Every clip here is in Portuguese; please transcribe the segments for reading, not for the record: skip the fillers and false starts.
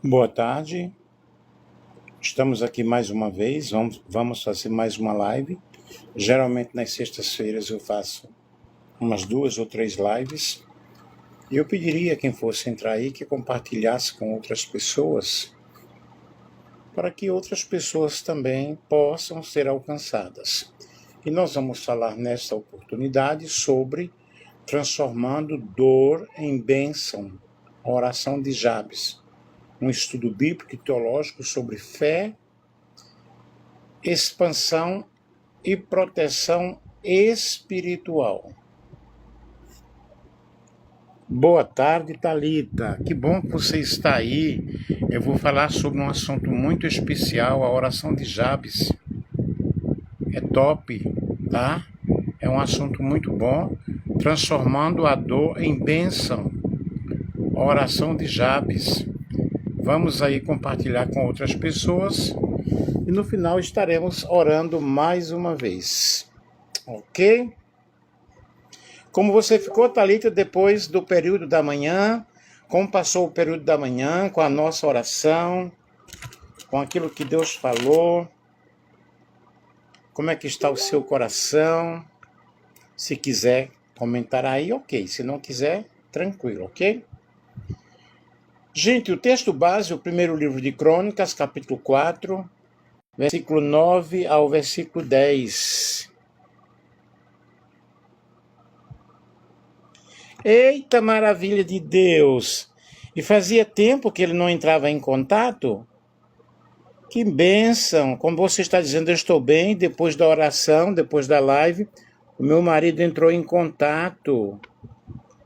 Boa tarde, estamos aqui mais uma vez, vamos fazer mais uma live. Geralmente nas sextas-feiras eu faço umas 2 ou 3 lives. E eu pediria a quem fosse entrar aí que compartilhasse com outras pessoas, para que outras pessoas também possam ser alcançadas. E nós vamos falar nesta oportunidade sobre transformando dor em bênção, a oração de Jabes. Um estudo bíblico e teológico sobre fé, expansão e proteção espiritual. Boa tarde, Thalita. Que bom que você está aí. Eu vou falar sobre um assunto muito especial, a oração de Jabes. É top, tá? É um assunto muito bom, transformando a dor em bênção. A oração de Jabes. Vamos aí compartilhar com outras pessoas e no final estaremos orando mais uma vez, ok? Como você ficou, Thalita, depois do período da manhã? Como passou o período da manhã com a nossa oração, com aquilo que Deus falou? Como é que está o seu coração? Se quiser comentar aí, ok. Se não quiser, tranquilo, ok? Gente, o texto base, o primeiro livro de Crônicas, capítulo 4, versículo 9 ao versículo 10. Eita maravilha de Deus! E fazia tempo que ele não entrava em contato? Que bênção! Como você está dizendo, eu estou bem, depois da oração, depois da live, o meu marido entrou em contato.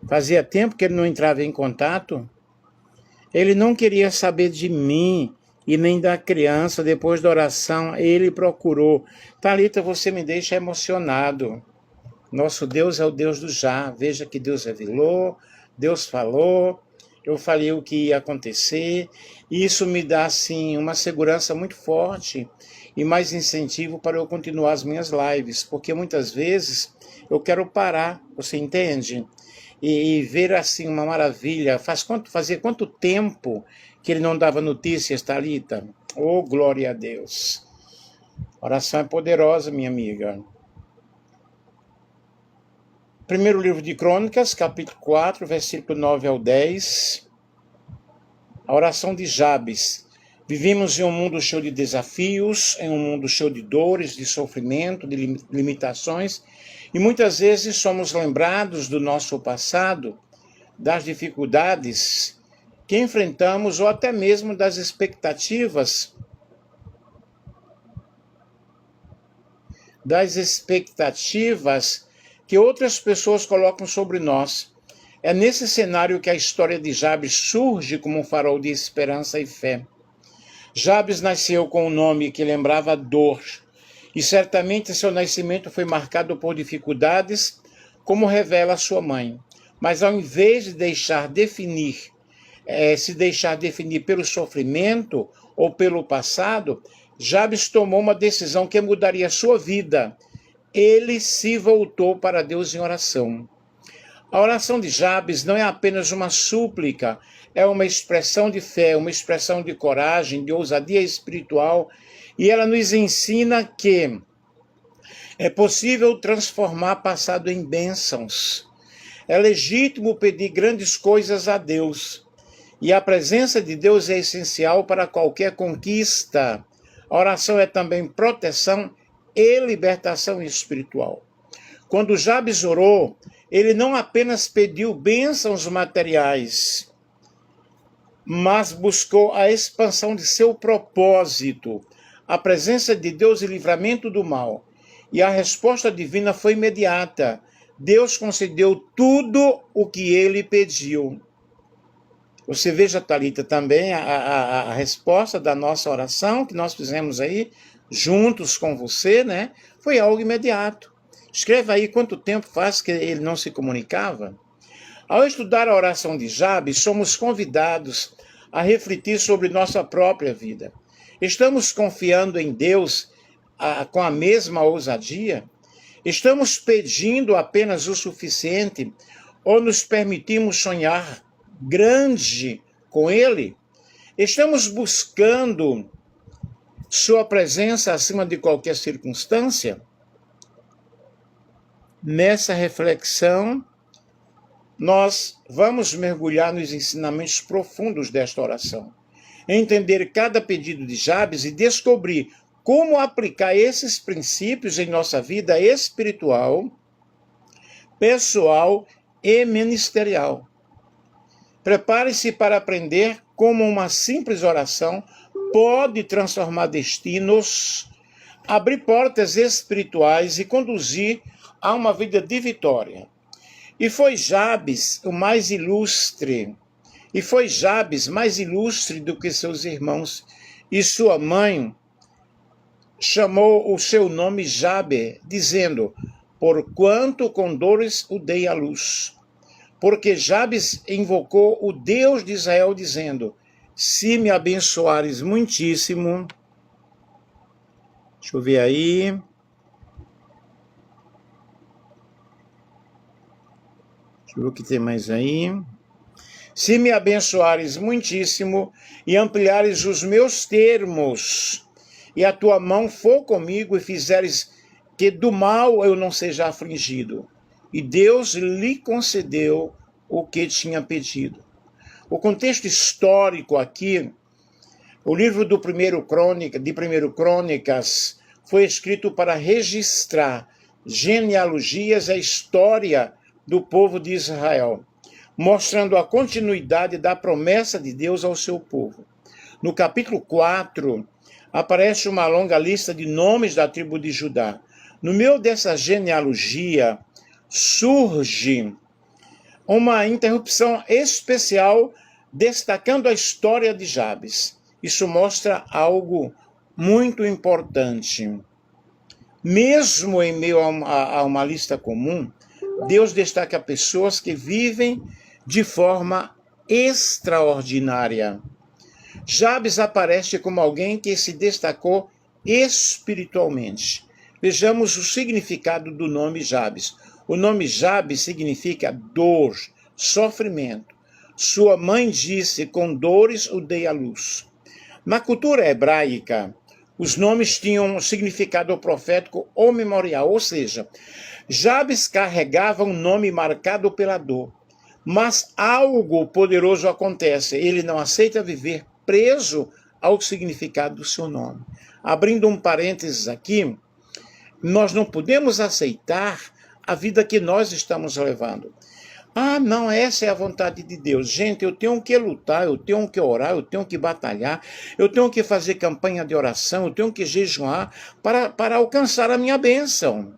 Fazia tempo que ele não entrava em contato? Ele não queria saber de mim e nem da criança. Depois da oração, ele procurou. Thalita, você me deixa emocionado. Nosso Deus é o Deus do já. Veja que Deus revelou, Deus falou, eu falei o que ia acontecer. E isso me dá, assim, uma segurança muito forte e mais incentivo para eu continuar as minhas lives. Porque muitas vezes eu quero parar, você entende? E ver assim uma maravilha. Fazia quanto tempo que ele não dava notícias, Thalita? Oh, glória a Deus. A oração é poderosa, minha amiga. Primeiro livro de Crônicas, capítulo 4, versículo 9 ao 10. A oração de Jabes. Vivemos em um mundo cheio de desafios, em um mundo cheio de dores, de sofrimento, de limitações, e muitas vezes somos lembrados do nosso passado, das dificuldades que enfrentamos ou até mesmo das expectativas que outras pessoas colocam sobre nós. É nesse cenário que a história de Jabes surge como um farol de esperança e fé. Jabes nasceu com um nome que lembrava dor, e certamente seu nascimento foi marcado por dificuldades, como revela sua mãe. Mas ao invés de se deixar definir pelo sofrimento ou pelo passado, Jabes tomou uma decisão que mudaria sua vida. Ele se voltou para Deus em oração. A oração de Jabes não é apenas uma súplica, é uma expressão de fé, uma expressão de coragem, de ousadia espiritual, e ela nos ensina que é possível transformar passado em bênçãos. É legítimo pedir grandes coisas a Deus, e a presença de Deus é essencial para qualquer conquista. A oração é também proteção e libertação espiritual. Quando Jabes orou, ele não apenas pediu bênçãos materiais, mas buscou a expansão de seu propósito, a presença de Deus e livramento do mal. E a resposta divina foi imediata. Deus concedeu tudo o que ele pediu. Você veja, Thalita, também a resposta da nossa oração que nós fizemos aí, juntos com você, né? Foi algo imediato. Escreva aí quanto tempo faz que ele não se comunicava. Ao estudar a oração de Jabes, somos convidados a refletir sobre nossa própria vida. Estamos confiando em Deus com a mesma ousadia? Estamos pedindo apenas o suficiente ou nos permitimos sonhar grande com Ele? Estamos buscando sua presença acima de qualquer circunstância? Nessa reflexão, nós vamos mergulhar nos ensinamentos profundos desta oração, entender cada pedido de Jabes e descobrir como aplicar esses princípios em nossa vida espiritual, pessoal e ministerial. Prepare-se para aprender como uma simples oração pode transformar destinos, abrir portas espirituais e conduzir a uma vida de vitória. E foi Jabes mais ilustre do que seus irmãos, e sua mãe chamou o seu nome Jabe, dizendo: porquanto com dores o dei à luz. Porque Jabes invocou o Deus de Israel, dizendo: se me abençoares muitíssimo. Deixa eu ver aí. Deixa eu ver o que tem mais aí. Se me abençoares muitíssimo e ampliares os meus termos, e a tua mão for comigo e fizeres que do mal eu não seja afligido. E Deus lhe concedeu o que tinha pedido. O contexto histórico aqui, o livro de 1 Crônicas, foi escrito para registrar genealogias e a história do povo de Israel, mostrando a continuidade da promessa de Deus ao seu povo. No capítulo 4, aparece uma longa lista de nomes da tribo de Judá. No meio dessa genealogia, surge uma interrupção especial destacando a história de Jabes. Isso mostra algo muito importante. Mesmo em meio a uma lista comum, Deus destaca pessoas que vivem de forma extraordinária. Jabes aparece como alguém que se destacou espiritualmente. Vejamos o significado do nome Jabes. O nome Jabes significa dor, sofrimento. Sua mãe disse: com dores o dei à luz. Na cultura hebraica, os nomes tinham um significado profético ou memorial, ou seja, Jabes carregava um nome marcado pela dor. Mas algo poderoso acontece. Ele não aceita viver preso ao significado do seu nome. Abrindo um parênteses aqui, nós não podemos aceitar a vida que nós estamos levando. Ah, não, essa é a vontade de Deus. Gente, eu tenho que lutar, eu tenho que orar, eu tenho que batalhar, eu tenho que fazer campanha de oração, eu tenho que jejuar para alcançar a minha bênção.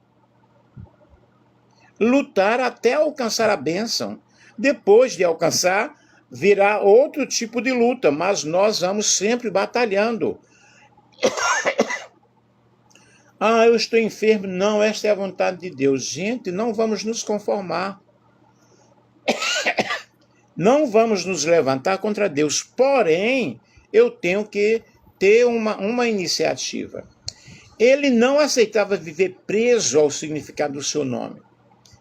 Lutar até alcançar a bênção. Depois de alcançar, virá outro tipo de luta, mas nós vamos sempre batalhando. Ah, eu estou enfermo. Não, esta é a vontade de Deus. Gente, não vamos nos conformar. Não vamos nos levantar contra Deus. Porém, eu tenho que ter uma iniciativa. Ele não aceitava viver preso ao significado do seu nome.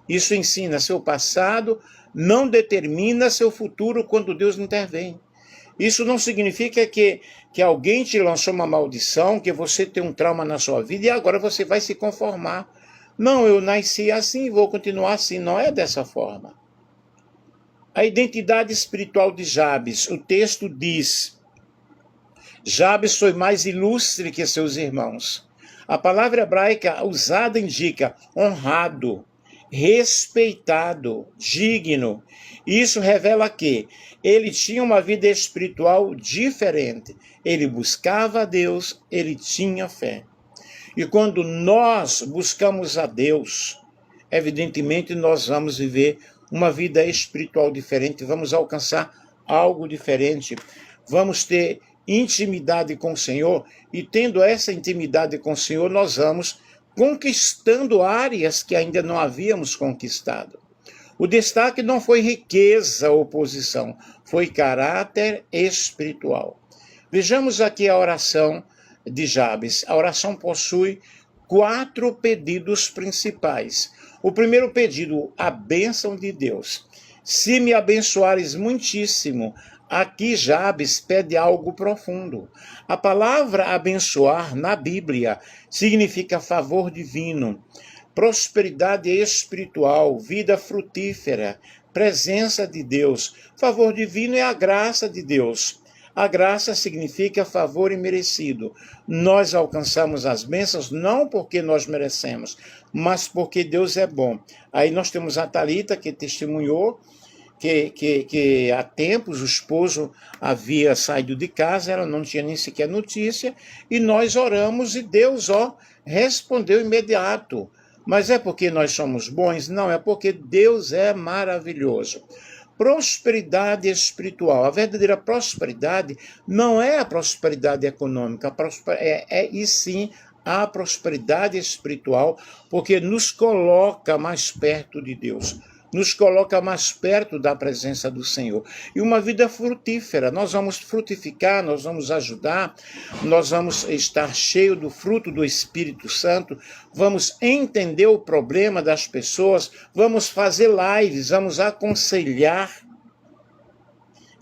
Isso ensina: seu passado não determina seu futuro quando Deus intervém. Isso não significa que alguém te lançou uma maldição, que você tem um trauma na sua vida e agora você vai se conformar. Não, eu nasci assim e vou continuar assim. Não é dessa forma. A identidade espiritual de Jabes. O texto diz: Jabes foi mais ilustre que seus irmãos. A palavra hebraica usada indica honrado, respeitado, digno. Isso revela que ele tinha uma vida espiritual diferente. Ele buscava a Deus, ele tinha fé. E quando nós buscamos a Deus, evidentemente nós vamos viver uma vida espiritual diferente, vamos alcançar algo diferente, vamos ter intimidade com o Senhor, e tendo essa intimidade com o Senhor, nós vamos conquistando áreas que ainda não havíamos conquistado. O destaque não foi riqueza ou posição, foi caráter espiritual. Vejamos aqui a oração de Jabes. A oração possui 4 pedidos principais. O primeiro pedido, a bênção de Deus. Se me abençoares muitíssimo, Aqui Jabes pede algo profundo. A palavra abençoar na Bíblia significa favor divino, prosperidade espiritual, vida frutífera, presença de Deus. Favor divino é a graça de Deus. A graça significa favor imerecido. Nós alcançamos as bênçãos não porque nós merecemos, mas porque Deus é bom. Aí nós temos a Thalita que testemunhou que há tempos o esposo havia saído de casa, ela não tinha nem sequer notícia, e nós oramos e Deus, respondeu imediato. Mas é porque nós somos bons? Não, é porque Deus é maravilhoso. Prosperidade espiritual. A verdadeira prosperidade não é a prosperidade econômica, e sim a prosperidade espiritual, porque nos coloca mais perto de Deus, nos coloca mais perto da presença do Senhor. E uma vida frutífera, nós vamos frutificar, nós vamos ajudar, nós vamos estar cheio do fruto do Espírito Santo, vamos entender o problema das pessoas, vamos fazer lives, vamos aconselhar.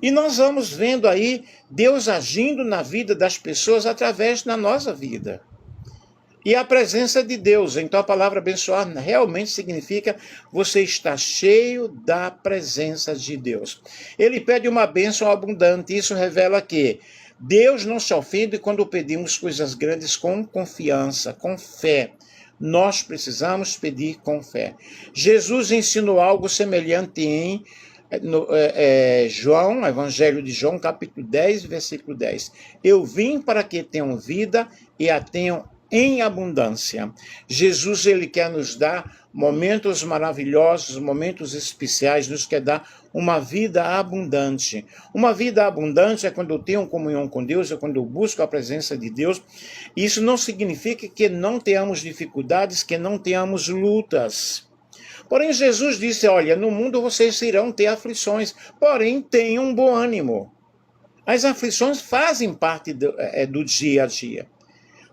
E nós vamos vendo aí Deus agindo na vida das pessoas através da nossa vida. E a presença de Deus. Então a palavra abençoar realmente significa você estar cheio da presença de Deus. Ele pede uma bênção abundante. Isso revela que Deus não se ofende quando pedimos coisas grandes com confiança, com fé. Nós precisamos pedir com fé. Jesus ensinou algo semelhante em João, Evangelho de João, capítulo 10, versículo 10. Eu vim para que tenham vida e a tenham em abundância. Jesus, ele quer nos dar momentos maravilhosos, momentos especiais, nos quer dar uma vida abundante. Uma vida abundante é quando eu tenho comunhão com Deus, é quando eu busco a presença de Deus. Isso não significa que não tenhamos dificuldades, que não tenhamos lutas. Porém, Jesus disse, olha, no mundo vocês irão ter aflições, porém tenham um bom ânimo. As aflições fazem parte do dia a dia.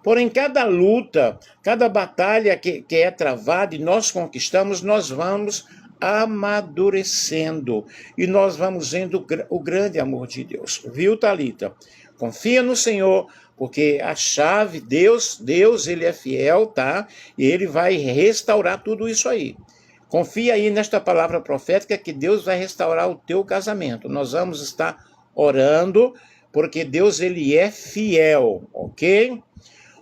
Porém, cada luta, cada batalha que é travada e nós conquistamos, nós vamos amadurecendo. E nós vamos vendo o grande amor de Deus. Viu, Thalita? Confia no Senhor, porque a chave, Deus, ele é fiel, tá? E ele vai restaurar tudo isso aí. Confia aí nesta palavra profética que Deus vai restaurar o teu casamento. Nós vamos estar orando, porque Deus, ele é fiel, ok?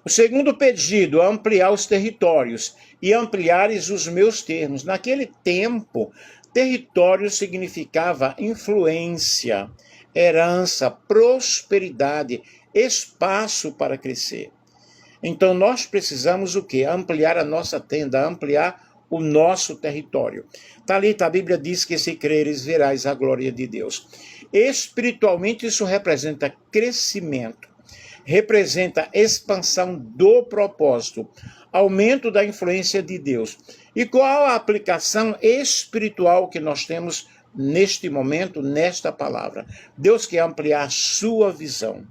O segundo pedido, ampliar os territórios e ampliares os meus termos. Naquele tempo, território significava influência, herança, prosperidade, espaço para crescer. Então nós precisamos o quê? Ampliar a nossa tenda, ampliar o nosso território. Thalita, a Bíblia diz que se creres, verás a glória de Deus. Espiritualmente isso representa crescimento. Representa expansão do propósito, aumento da influência de Deus. E qual a aplicação espiritual que nós temos neste momento, nesta palavra? Deus quer ampliar a sua visão,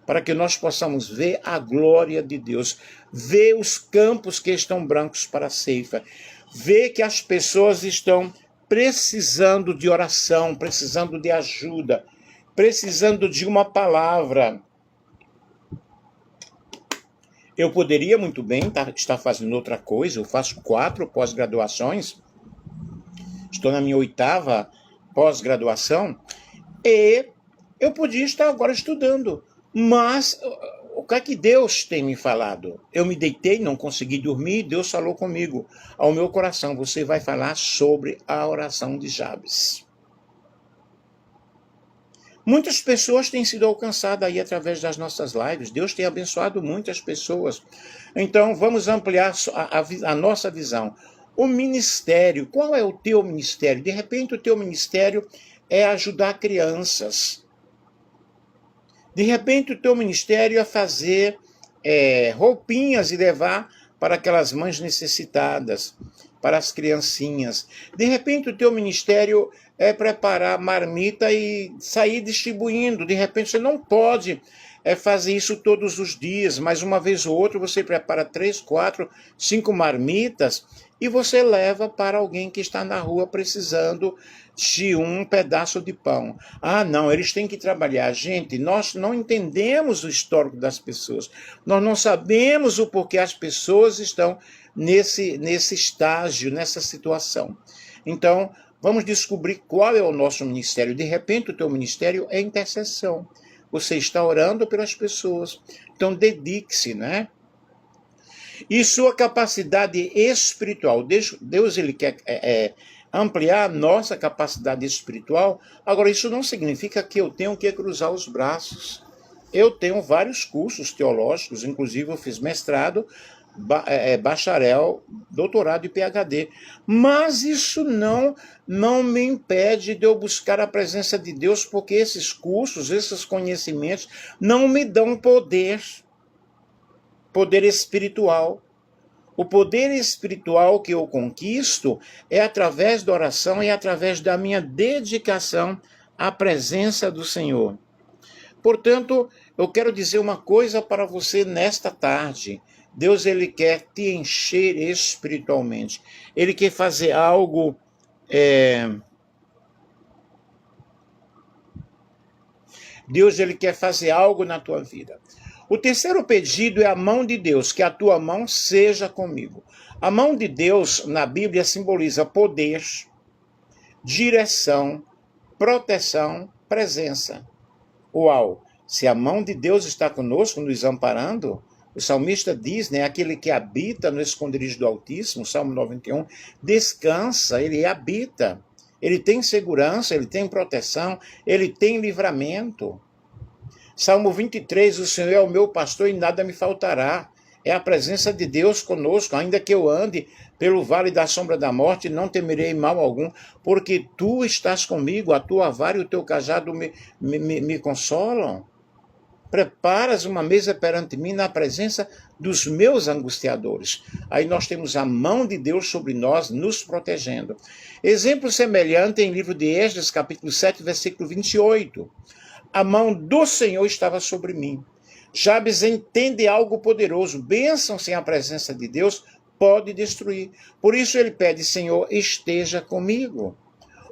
para que nós possamos ver a glória de Deus, ver os campos que estão brancos para a ceifa, ver que as pessoas estão precisando de oração, precisando de ajuda, precisando de uma palavra. Eu poderia muito bem estar fazendo outra coisa, eu faço 4 pós-graduações, estou na minha 8ª pós-graduação, e eu podia estar agora estudando, mas o que é que Deus tem me falado? Eu me deitei, não consegui dormir, Deus falou comigo, ao meu coração, você vai falar sobre a oração de Jabes. Muitas pessoas têm sido alcançadas aí através das nossas lives. Deus tem abençoado muitas pessoas. Então, vamos ampliar a nossa visão. O ministério, qual é o teu ministério? De repente, o teu ministério é ajudar crianças. De repente, o teu ministério é fazer roupinhas e levar para aquelas mães necessitadas, para as criancinhas. De repente, o teu ministério é preparar marmita e sair distribuindo. De repente, você não pode fazer isso todos os dias, mas uma vez ou outra você prepara 3, 4, 5 marmitas e você leva para alguém que está na rua precisando de um pedaço de pão. Ah, não, eles têm que trabalhar. Gente, nós não entendemos o histórico das pessoas. Nós não sabemos o porquê as pessoas estão nesse estágio, nessa situação. Então, vamos descobrir qual é o nosso ministério. De repente, o teu ministério é intercessão. Você está orando pelas pessoas. Então, dedique-se, né? E sua capacidade espiritual. Deus ele quer ampliar a nossa capacidade espiritual. Agora, isso não significa que eu tenho que cruzar os braços. Eu tenho vários cursos teológicos, inclusive eu fiz mestrado, bacharel, doutorado e PhD. Mas isso não me impede de eu buscar a presença de Deus, porque esses cursos, esses conhecimentos não me dão poder espiritual. O poder espiritual que eu conquisto é através da oração e através da minha dedicação à presença do Senhor. Portanto, eu quero dizer uma coisa para você nesta tarde. Deus ele quer te encher espiritualmente. Ele quer fazer algo Deus ele quer fazer algo na tua vida. O terceiro pedido é a mão de Deus, que a tua mão seja comigo. A mão de Deus na Bíblia simboliza poder, direção, proteção, presença. Uau! Se a mão de Deus está conosco, nos amparando, o salmista diz, né, aquele que habita no esconderijo do Altíssimo, Salmo 91, descansa, ele habita. Ele tem segurança, ele tem proteção, ele tem livramento. Salmo 23, o Senhor é o meu pastor e nada me faltará. É a presença de Deus conosco, ainda que eu ande pelo vale da sombra da morte, não temerei mal algum, porque tu estás comigo, a tua vara e o teu cajado me consolam. Preparas uma mesa perante mim na presença dos meus angustiadores. Aí nós temos a mão de Deus sobre nós, nos protegendo. Exemplo semelhante em livro de Esdras, capítulo 7, versículo 28. A mão do Senhor estava sobre mim. Jabes entende algo poderoso. Bênção sem a presença de Deus pode destruir. Por isso ele pede, Senhor, esteja comigo.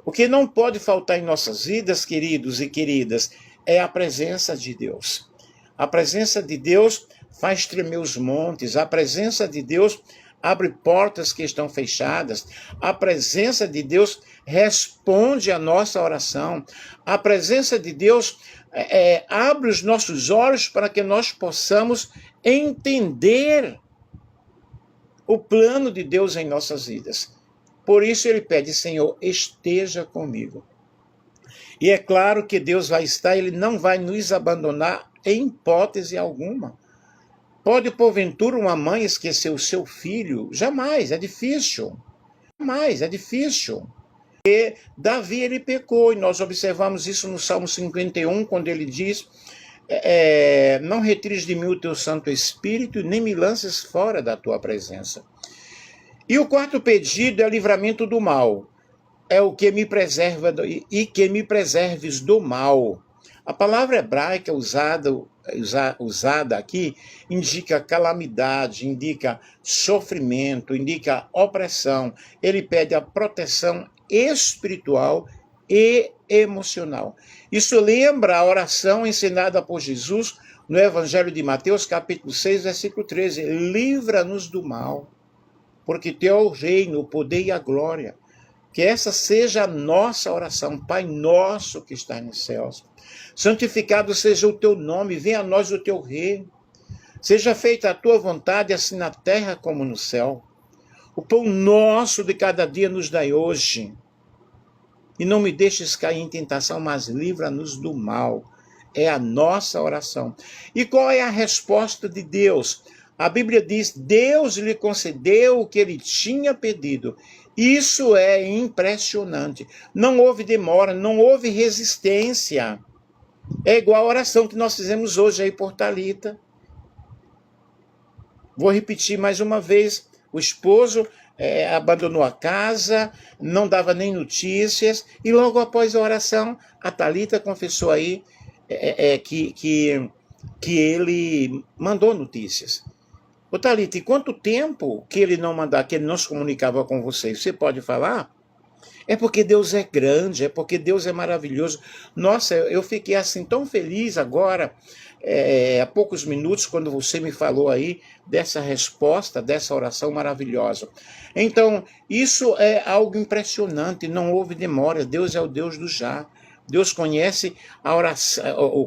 O que não pode faltar em nossas vidas, queridos e queridas, é a presença de Deus. A presença de Deus faz tremer os montes. A presença de Deus abre portas que estão fechadas. A presença de Deus responde à nossa oração. A presença de Deus abre os nossos olhos para que nós possamos entender o plano de Deus em nossas vidas. Por isso ele pede, Senhor, esteja comigo. E é claro que Deus vai estar, ele não vai nos abandonar em hipótese alguma. Pode, porventura, uma mãe esquecer o seu filho? Jamais, é difícil. Jamais, é difícil. E Davi, ele pecou, e nós observamos isso no Salmo 51, quando ele diz, não retires de mim o teu Santo Espírito, nem me lances fora da tua presença. E o quarto pedido é o livramento do mal. É o que me preserva e que me preserves do mal. A palavra hebraica usada aqui indica calamidade, indica sofrimento, indica opressão. Ele pede a proteção espiritual e emocional. Isso lembra a oração ensinada por Jesus no Evangelho de Mateus, capítulo 6, versículo 13. Livra-nos do mal, porque teu é o reino, o poder e a glória. Que essa seja a nossa oração. Pai nosso que está nos céus, santificado seja o teu nome, venha a nós o teu reino. Seja feita a tua vontade, assim na terra como no céu. O pão nosso de cada dia nos dai hoje. E não me deixes cair em tentação, mas livra-nos do mal. É a nossa oração. E qual é a resposta de Deus? A Bíblia diz, Deus lhe concedeu o que ele tinha pedido. Isso é impressionante. Não houve demora, não houve resistência. É igual a oração que nós fizemos hoje aí por Thalita. Vou repetir mais uma vez. O esposo abandonou a casa, não dava nem notícias, e logo após a oração, a Thalita confessou aí que ele mandou notícias. Ô Thalita, e quanto tempo que ele não se comunicava com você? Você pode falar? É porque Deus é grande, é porque Deus é maravilhoso. Nossa, eu fiquei assim tão feliz agora, há poucos minutos, quando você me falou aí dessa resposta, dessa oração maravilhosa. Então, isso é algo impressionante, não houve demora. Deus é o Deus do já. Deus conhece a oração,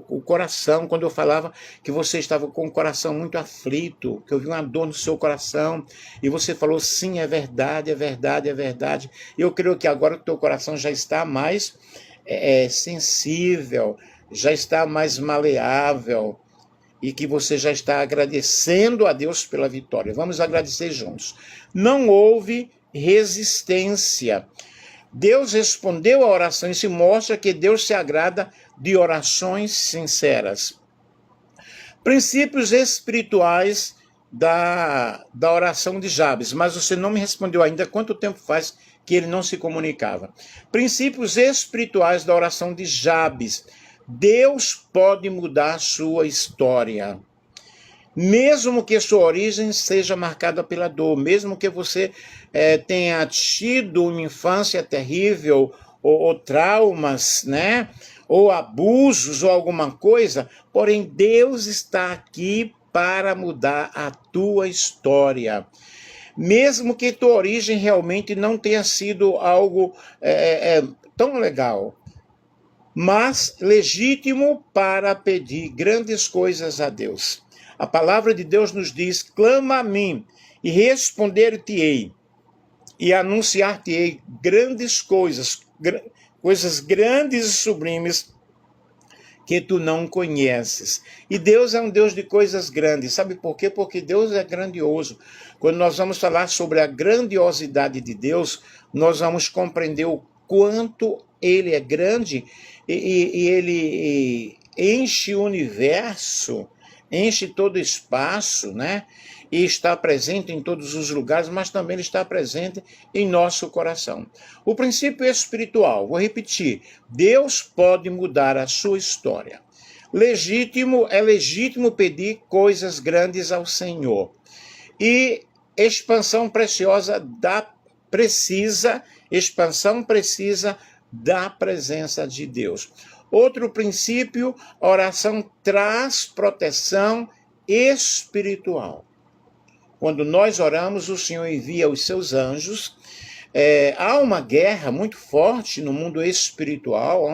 o coração. Quando eu falava que você estava com o coração muito aflito, que eu vi uma dor no seu coração, e você falou, sim, é verdade, é verdade, é verdade. Eu creio que agora o teu coração já está mais sensível, já está mais maleável, e que você já está agradecendo a Deus pela vitória. Vamos agradecer juntos. Não houve resistência. Deus respondeu a oração. Isso mostra que Deus se agrada de orações sinceras. Princípios espirituais da oração de Jabes, mas você não me respondeu ainda quanto tempo faz que ele não se comunicava. Princípios espirituais da oração de Jabes. Deus pode mudar a sua história. Mesmo que sua origem seja marcada pela dor, mesmo que você tenha tido uma infância terrível, ou traumas, né? Ou abusos, ou alguma coisa, porém Deus está aqui para mudar a tua história. Mesmo que tua origem realmente não tenha sido algo tão legal, mas legítimo para pedir grandes coisas a Deus. A palavra de Deus nos diz, clama a mim e responder-te-ei e anunciar-te-ei grandes coisas, coisas grandes e sublimes que tu não conheces. E Deus é um Deus de coisas grandes. Sabe por quê? Porque Deus é grandioso. Quando nós vamos falar sobre a grandiosidade de Deus, nós vamos compreender o quanto ele é grande e ele enche o universo, enche todo o espaço, né? E está presente em todos os lugares, mas também ele está presente em nosso coração. O princípio espiritual, vou repetir, Deus pode mudar a sua história. É legítimo pedir coisas grandes ao Senhor. E expansão precisa da presença de Deus. Outro princípio, a oração traz proteção espiritual. Quando nós oramos, o Senhor envia os seus anjos. Há uma guerra muito forte no mundo espiritual,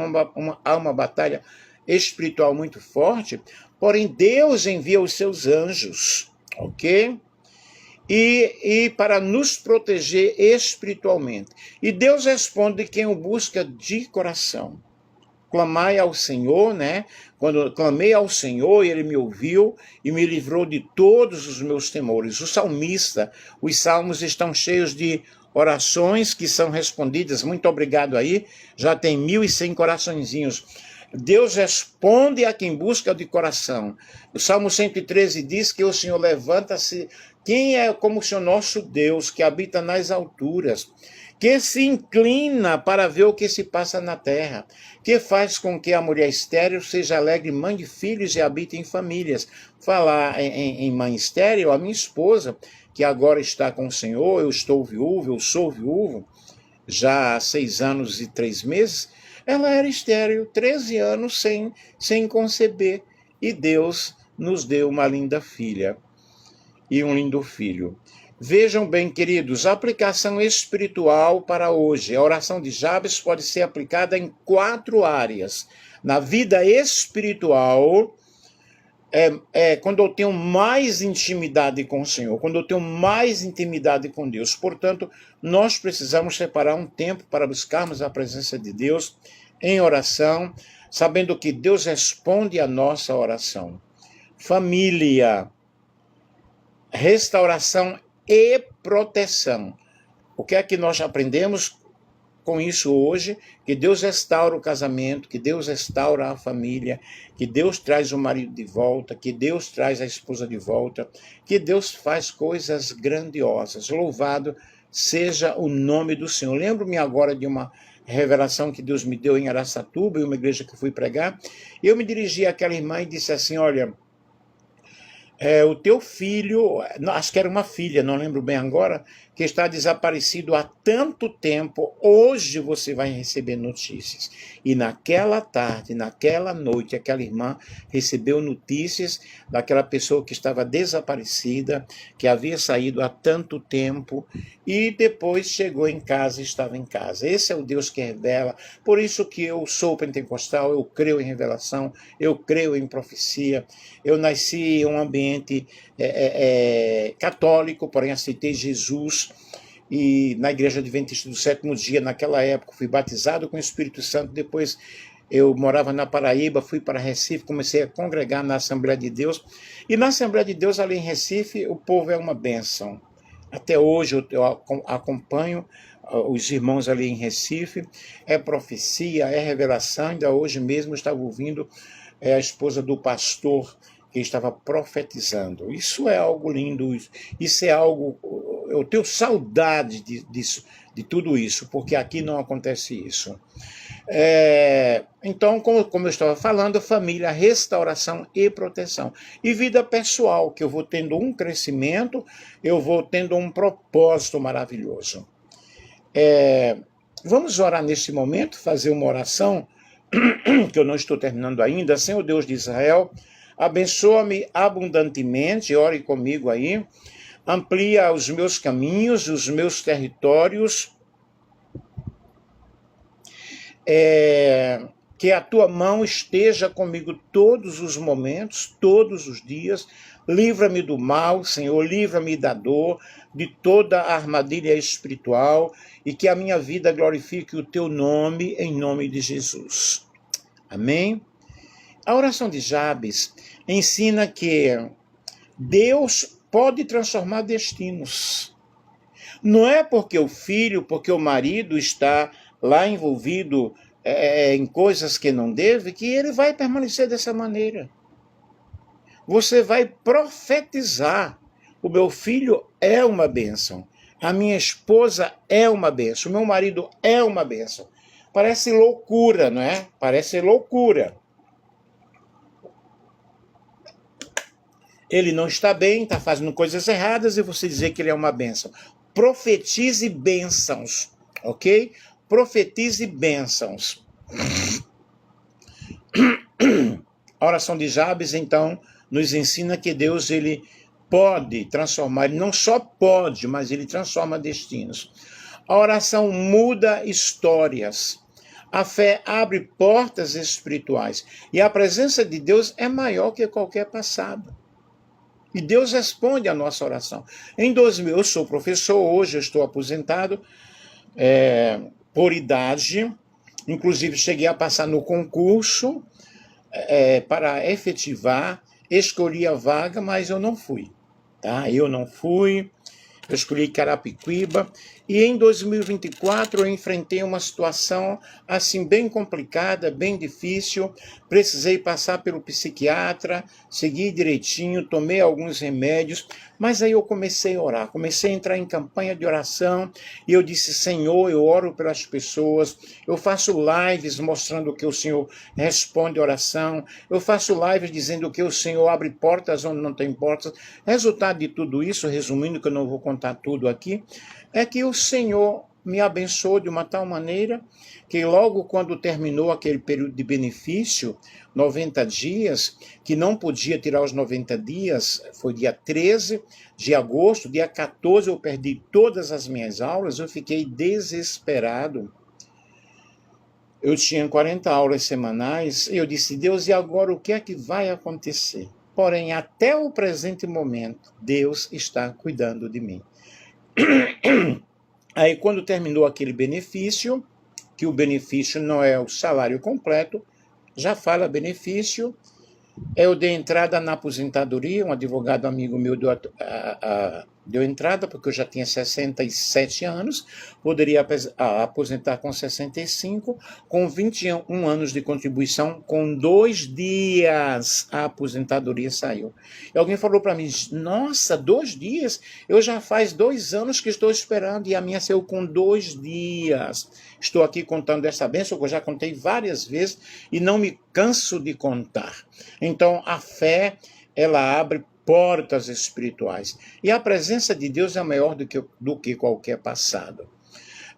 há uma batalha espiritual muito forte, porém Deus envia os seus anjos, ok? E para nos proteger espiritualmente. E Deus responde quem o busca de coração. Clamai ao Senhor, né? Quando eu clamei ao Senhor, ele me ouviu e me livrou de todos os meus temores. O salmista, os salmos estão cheios de orações que são respondidas. Muito obrigado aí, já tem 1.100 coraçõezinhos. Deus responde a quem busca de coração. O Salmo 113 diz que o Senhor levanta-se. Quem é como o Senhor nosso Deus, que habita nas alturas, que se inclina para ver o que se passa na terra, que faz com que a mulher estéril seja alegre mãe de filhos e habite em famílias. Falar em mãe estéril, a minha esposa, que agora está com o Senhor, eu sou viúvo, já há 6 anos e 3 meses, ela era estéril, 13 anos sem conceber, e Deus nos deu uma linda filha e um lindo filho. Vejam bem, queridos, a aplicação espiritual para hoje. A oração de Jabes pode ser aplicada em 4 áreas. Na vida espiritual, quando eu tenho mais intimidade com o Senhor, quando eu tenho mais intimidade com Deus. Portanto, nós precisamos separar um tempo para buscarmos a presença de Deus em oração, sabendo que Deus responde a nossa oração. Família, restauração e proteção. O que é que nós aprendemos com isso hoje? Que Deus restaura o casamento, que Deus restaura a família, que Deus traz o marido de volta, que Deus traz a esposa de volta, que Deus faz coisas grandiosas. Louvado seja o nome do Senhor. Lembro-me agora de uma revelação que Deus me deu em Araçatuba, em uma igreja que fui pregar. Eu me dirigi àquela irmã e disse assim, olha, o teu filho, acho que era uma filha, não lembro bem agora, que está desaparecido há tanto tempo, hoje você vai receber notícias. E naquela tarde, naquela noite, aquela irmã recebeu notícias daquela pessoa que estava desaparecida, que havia saído há tanto tempo, e depois chegou em casa e estava em casa. Esse é o Deus que revela. Por isso que eu sou pentecostal, eu creio em revelação, eu creio em profecia. Eu nasci em um ambiente católico, porém aceitei Jesus, e na Igreja Adventista do Sétimo Dia, naquela época, fui batizado com o Espírito Santo. Depois eu morava na Paraíba, fui para Recife, comecei a congregar na Assembleia de Deus, e na Assembleia de Deus, ali em Recife, o povo é uma bênção. Até hoje eu acompanho os irmãos ali em Recife, é profecia, é revelação. Ainda hoje mesmo eu estava ouvindo a esposa do pastor que estava profetizando. Isso é algo lindo, isso é algo, eu tenho saudade disso, de tudo isso, porque aqui não acontece isso. Então, como eu estava falando, família, restauração e proteção. E vida pessoal, que eu vou tendo um crescimento, eu vou tendo um propósito maravilhoso. Vamos orar neste momento, fazer uma oração, que eu não estou terminando ainda. Senhor Deus de Israel, abençoa-me abundantemente, ore comigo aí, amplia os meus caminhos, os meus territórios, que a tua mão esteja comigo todos os momentos, todos os dias. Livra-me do mal, Senhor, livra-me da dor, de toda a armadilha espiritual, e que a minha vida glorifique o teu nome, em nome de Jesus. Amém? A oração de Jabes ensina que Deus pode transformar destinos. Não é porque o filho, porque o marido está lá envolvido em coisas que não deve, que ele vai permanecer dessa maneira. Você vai profetizar: o meu filho é uma bênção, a minha esposa é uma bênção, o meu marido é uma bênção. Parece loucura, não é? Parece loucura. Ele não está bem, está fazendo coisas erradas, e você dizer que ele é uma bênção. Profetize bênçãos, ok? Profetize bênçãos. A oração de Jabes, então, nos ensina que Deus, ele pode transformar, ele não só pode, mas ele transforma destinos. A oração muda histórias. A fé abre portas espirituais. E a presença de Deus é maior que qualquer passado. E Deus responde à nossa oração. Em 2000, eu sou professor, hoje eu estou aposentado por idade. Inclusive, cheguei a passar no concurso para efetivar. Escolhi a vaga, mas eu não fui. Tá? Eu não fui. Eu escolhi Carapicuíba, e em 2024 eu enfrentei uma situação assim bem complicada, bem difícil. Precisei passar pelo psiquiatra, segui direitinho, tomei alguns remédios, mas aí eu comecei a orar, comecei a entrar em campanha de oração, e eu disse: Senhor, eu oro pelas pessoas, eu faço lives mostrando que o Senhor responde oração, eu faço lives dizendo que o Senhor abre portas onde não tem portas. Resultado de tudo isso, resumindo, que eu não vou contar tudo aqui, é que o Senhor me abençoou de uma tal maneira que logo quando terminou aquele período de benefício, 90 dias, que não podia tirar os 90 dias, foi dia 13 de agosto, dia 14 eu perdi todas as minhas aulas, eu fiquei desesperado. Eu tinha 40 aulas semanais, e eu disse: Deus, e agora o que é que vai acontecer? Porém, até o presente momento, Deus está cuidando de mim. Aí, quando terminou aquele benefício, que o benefício não é o salário completo, já fala benefício, eu dei entrada na aposentadoria, um advogado amigo meu deu entrada, porque eu já tinha 67 anos, poderia aposentar com 65, com 21 anos de contribuição, com 2 dias a aposentadoria saiu. E alguém falou para mim: nossa, 2 dias? Eu já faz 2 anos que estou esperando, e a minha saiu com 2 dias. Estou aqui contando essa bênção, que eu já contei várias vezes, e não me canso de contar. Então, a fé, ela abre portas espirituais. E a presença de Deus é maior do que qualquer passado.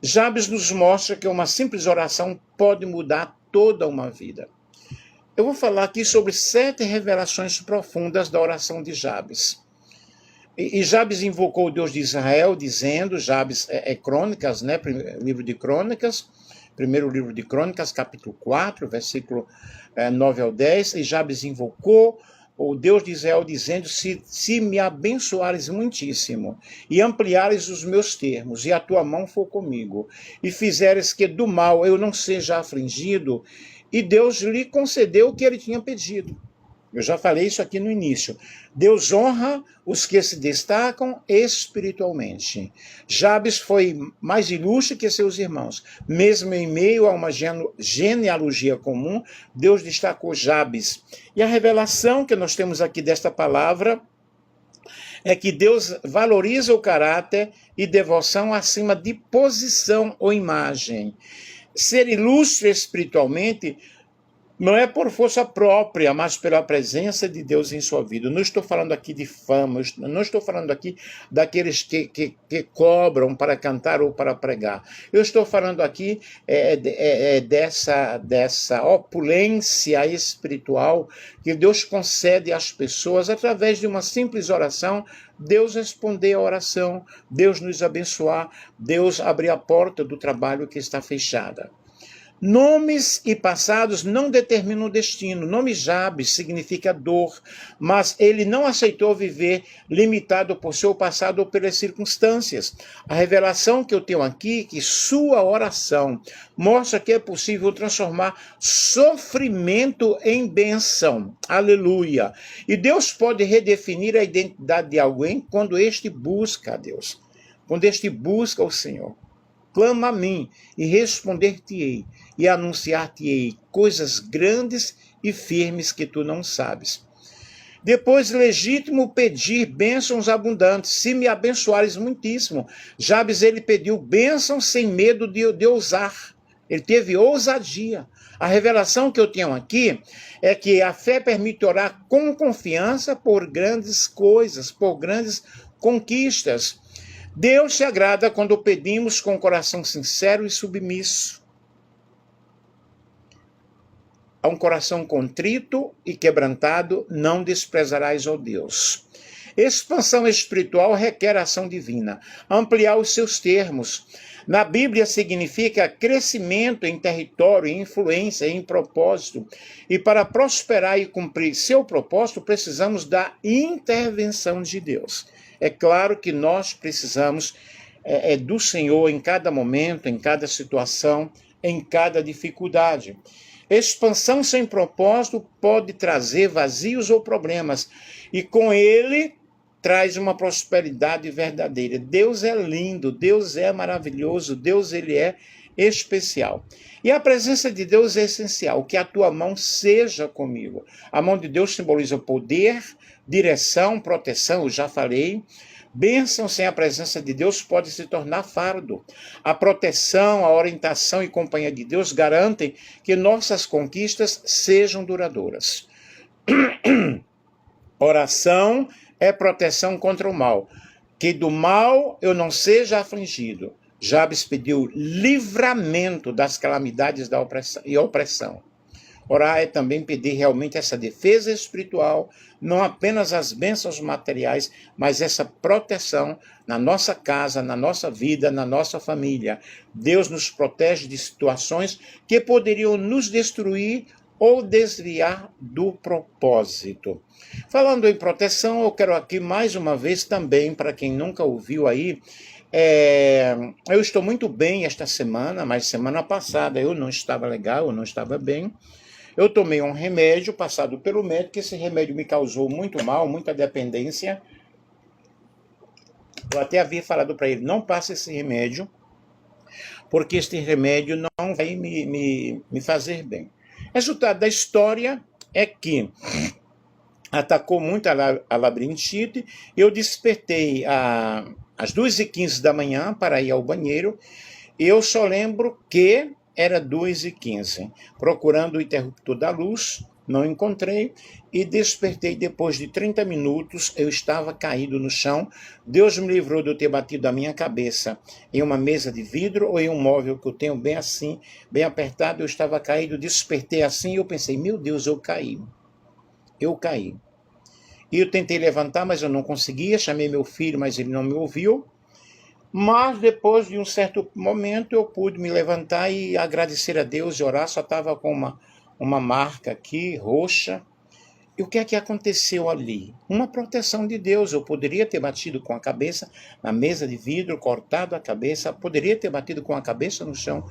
Jabes nos mostra que uma simples oração pode mudar toda uma vida. Eu vou falar aqui sobre 7 revelações profundas da oração de Jabes. E Jabes invocou o Deus de Israel, dizendo, Jabes Crônicas, né? Livro de Crônicas, primeiro livro de Crônicas, capítulo 4, versículo 9 ao 10, e Jabes invocou o Deus de Israel, dizendo, se me abençoares muitíssimo, e ampliares os meus termos, e a tua mão for comigo, e fizeres que do mal eu não seja afligido, e Deus lhe concedeu o que ele tinha pedido. Eu já falei isso aqui no início. Deus honra os que se destacam espiritualmente. Jabes foi mais ilustre que seus irmãos. Mesmo em meio a uma genealogia comum, Deus destacou Jabes. E a revelação que nós temos aqui desta palavra é que Deus valoriza o caráter e devoção acima de posição ou imagem. Ser ilustre espiritualmente não é por força própria, mas pela presença de Deus em sua vida. Eu não estou falando aqui de fama, eu não estou falando aqui daqueles que cobram para cantar ou para pregar. Eu estou falando aqui dessa opulência espiritual que Deus concede às pessoas através de uma simples oração. Deus responder a oração, Deus nos abençoar, Deus abrir a porta do trabalho que está fechada. Nomes e passados não determinam o destino. O nome Jabes significa dor, mas ele não aceitou viver limitado por seu passado ou pelas circunstâncias. A revelação que eu tenho aqui, que sua oração mostra que é possível transformar sofrimento em bênção. Aleluia! E Deus pode redefinir a identidade de alguém quando este busca a Deus, quando este busca o Senhor. Clama a mim e responder-te-ei e anunciar-te-ei coisas grandes e firmes que tu não sabes. Depois, legítimo pedir bênçãos abundantes, se me abençoares muitíssimo. Jabes, ele pediu bênçãos sem medo de ousar. Ele teve ousadia. A revelação que eu tenho aqui é que a fé permite orar com confiança por grandes coisas, por grandes conquistas. Deus se agrada quando pedimos com coração sincero e submisso. A um coração contrito e quebrantado não desprezarás, ó Deus. Expansão espiritual requer ação divina. Ampliar os seus termos. Na Bíblia significa crescimento em território, em influência, em propósito. E para prosperar e cumprir seu propósito, precisamos da intervenção de Deus. É claro que nós precisamos do Senhor em cada momento, em cada situação, em cada dificuldade. Expansão sem propósito pode trazer vazios ou problemas, e com ele traz uma prosperidade verdadeira. Deus é lindo, Deus é maravilhoso, Deus ele é especial. E a presença de Deus é essencial, que a tua mão seja comigo. A mão de Deus simboliza poder, direção, proteção, eu já falei. Bênção sem a presença de Deus pode se tornar fardo. A proteção, a orientação e companhia de Deus garantem que nossas conquistas sejam duradouras. Oração é proteção contra o mal. Que do mal eu não seja afligido. Jabes pediu livramento das calamidades da opressão. Orar é também pedir realmente essa defesa espiritual, não apenas as bênçãos materiais, mas essa proteção na nossa casa, na nossa vida, na nossa família. Deus nos protege de situações que poderiam nos destruir ou desviar do propósito. Falando em proteção, eu quero aqui mais uma vez também, para quem nunca ouviu aí, eu estou muito bem esta semana, mas semana passada eu não estava legal, eu não estava bem. Eu tomei um remédio passado pelo médico, esse remédio me causou muito mal, muita dependência. Eu até havia falado para ele, não passe esse remédio, porque este remédio não vai me fazer bem. Resultado da história é que atacou muito a labirintite, eu despertei às 2h15 da manhã para ir ao banheiro, e eu só lembro que era 2h15. Procurando o interruptor da luz, Não encontrei e despertei depois de 30 minutos, eu estava caído no chão. Deus me livrou de eu ter batido a minha cabeça em uma mesa de vidro ou em um móvel que eu tenho bem assim, bem apertado. Eu estava caído, despertei assim e eu pensei, meu Deus, eu caí. Eu caí. E eu tentei levantar, mas eu não conseguia. Chamei meu filho, mas ele não me ouviu. Mas depois de um certo momento eu pude me levantar e agradecer a Deus e orar. Só estava com uma marca aqui, roxa. E o que é que aconteceu ali? Uma proteção de Deus. Eu poderia ter batido com a cabeça na mesa de vidro, cortado a cabeça, poderia ter batido com a cabeça no chão,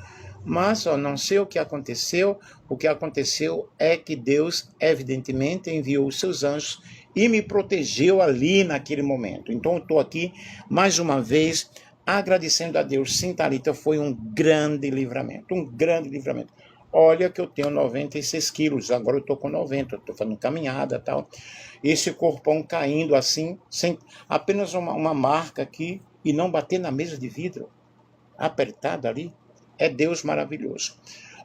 mas eu não sei o que aconteceu. O que aconteceu é que Deus, evidentemente, enviou os seus anjos e me protegeu ali naquele momento. Então eu estou aqui, mais uma vez, agradecendo a Deus. Sim, Thalita, foi um grande livramento, um grande livramento. Olha que eu tenho 96 quilos, agora eu estou com 90, estou fazendo caminhada e tal. Esse corpão caindo assim, sem apenas uma marca aqui e não bater na mesa de vidro, apertada ali, é Deus maravilhoso.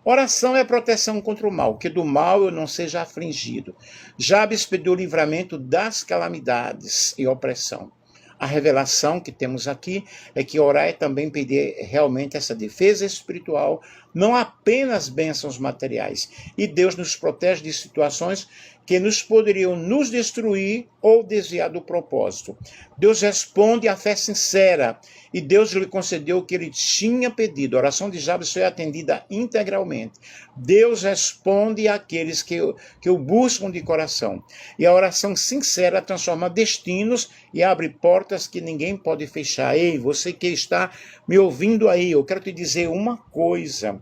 Oração é proteção contra o mal, que do mal eu não seja afligido. Jabes pediu o livramento das calamidades e opressão. A revelação que temos aqui é que orar é também pedir realmente essa defesa espiritual, não apenas bênçãos materiais. E Deus nos protege de situações que nos poderiam nos destruir ou desviar do propósito. Deus responde à fé sincera e Deus lhe concedeu o que ele tinha pedido. A oração de Jabes foi atendida integralmente. Deus responde àqueles que o buscam de coração. E a oração sincera transforma destinos e abre portas que ninguém pode fechar. Ei, você que está me ouvindo aí, eu quero te dizer uma coisa.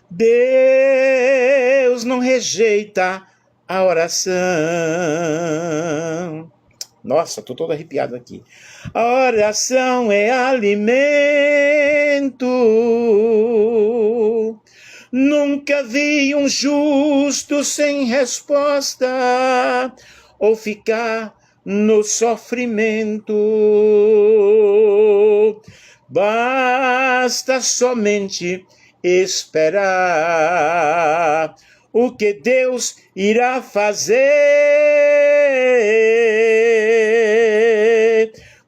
Deus não rejeita a oração. Nossa, estou todo arrepiado aqui. A oração é alimento. Nunca vi um justo sem resposta ou ficar no sofrimento. Basta somente esperar o que Deus irá fazer.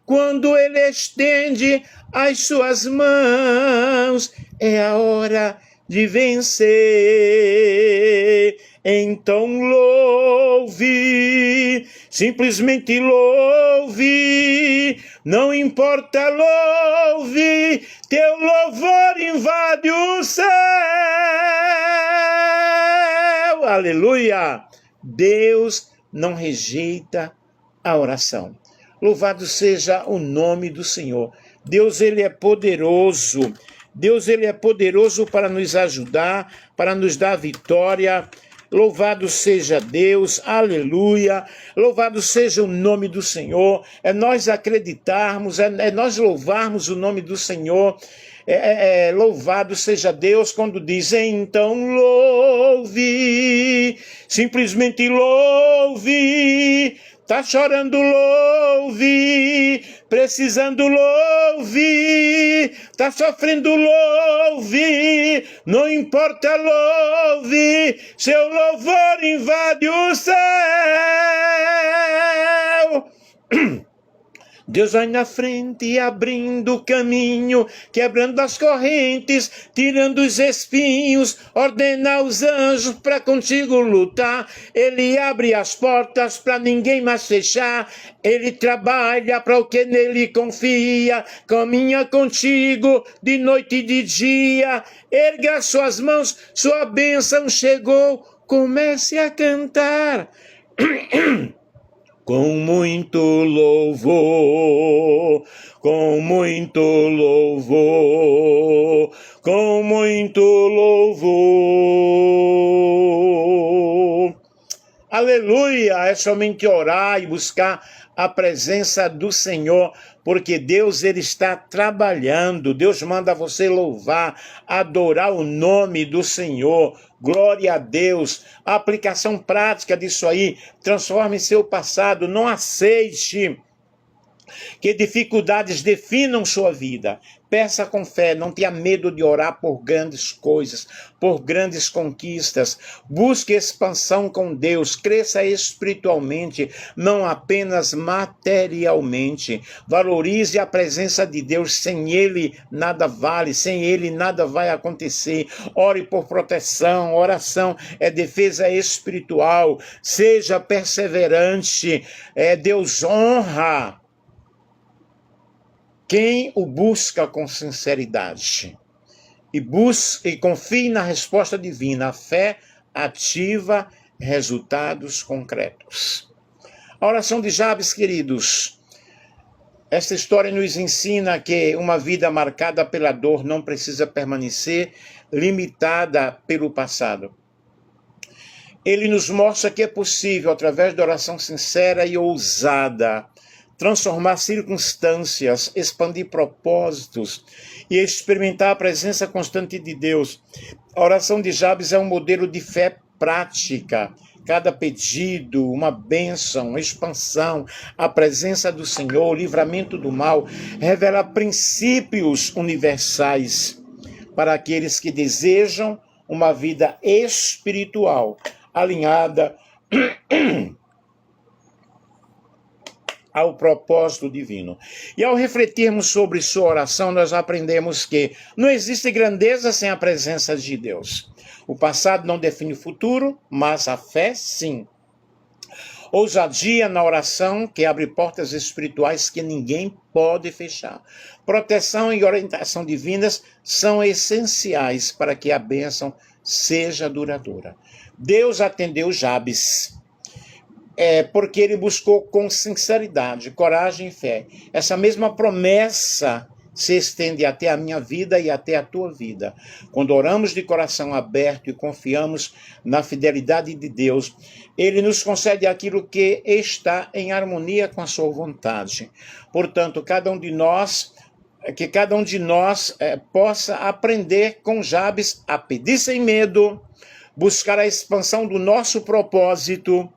Quando Ele estende as suas mãos, é a hora de vencer. Então louve, simplesmente louve, não importa, louve, teu louvor invade o céu. Aleluia! Deus não rejeita a oração. Louvado seja o nome do Senhor. Deus, Ele é poderoso. Deus, Ele é poderoso para nos ajudar, para nos dar vitória. Louvado seja Deus, aleluia, louvado seja o nome do Senhor, é nós acreditarmos, é nós louvarmos o nome do Senhor, louvado seja Deus quando diz, então louve, simplesmente louve, tá chorando, louve, precisando, louve, tá sofrendo, louve, não importa, louve, seu louvor invade o céu. Deus vai na frente, abrindo o caminho, quebrando as correntes, tirando os espinhos, ordena os anjos para contigo lutar. Ele abre as portas para ninguém mais fechar. Ele trabalha para o que nele confia, caminha contigo de noite e de dia. Erga suas mãos, sua bênção chegou, comece a cantar. Com muito louvor, com muito louvor, com muito louvor. Aleluia! É somente orar e buscar a presença do Senhor, porque Deus, Ele está trabalhando. Deus manda você louvar, adorar o nome do Senhor. Glória a Deus. A aplicação prática disso aí, transforme seu passado. Não aceite Que dificuldades definam sua vida. Peça com fé, não tenha medo de orar por grandes coisas, por grandes conquistas. Busque expansão com Deus, cresça espiritualmente, não apenas materialmente. Valorize a presença de Deus, sem Ele nada vale, sem Ele nada vai acontecer. Ore por proteção, oração é defesa espiritual, seja perseverante, Deus honra quem o busca com sinceridade e confie na resposta divina. A fé ativa resultados concretos. A oração de Jabes, queridos, esta história nos ensina que uma vida marcada pela dor não precisa permanecer limitada pelo passado. Ele nos mostra que é possível, através da oração sincera e ousada, transformar circunstâncias, expandir propósitos e experimentar a presença constante de Deus. A oração de Jabes é um modelo de fé prática. Cada pedido, uma bênção, uma expansão, a presença do Senhor, o livramento do mal, revela princípios universais para aqueles que desejam uma vida espiritual alinhada ao propósito divino. E ao refletirmos sobre sua oração, nós aprendemos que não existe grandeza sem a presença de Deus. O passado não define o futuro, mas a fé sim. Ousadia na oração que abre portas espirituais que ninguém pode fechar. Proteção e orientação divinas são essenciais para que a bênção seja duradoura. Deus atendeu Jabes, porque ele buscou com sinceridade, coragem e fé. Essa mesma promessa se estende até a minha vida e até a tua vida. Quando oramos de coração aberto e confiamos na fidelidade de Deus, Ele nos concede aquilo que está em harmonia com a sua vontade. Portanto, cada um de nós possa aprender com Jabes a pedir sem medo, buscar a expansão do nosso propósito,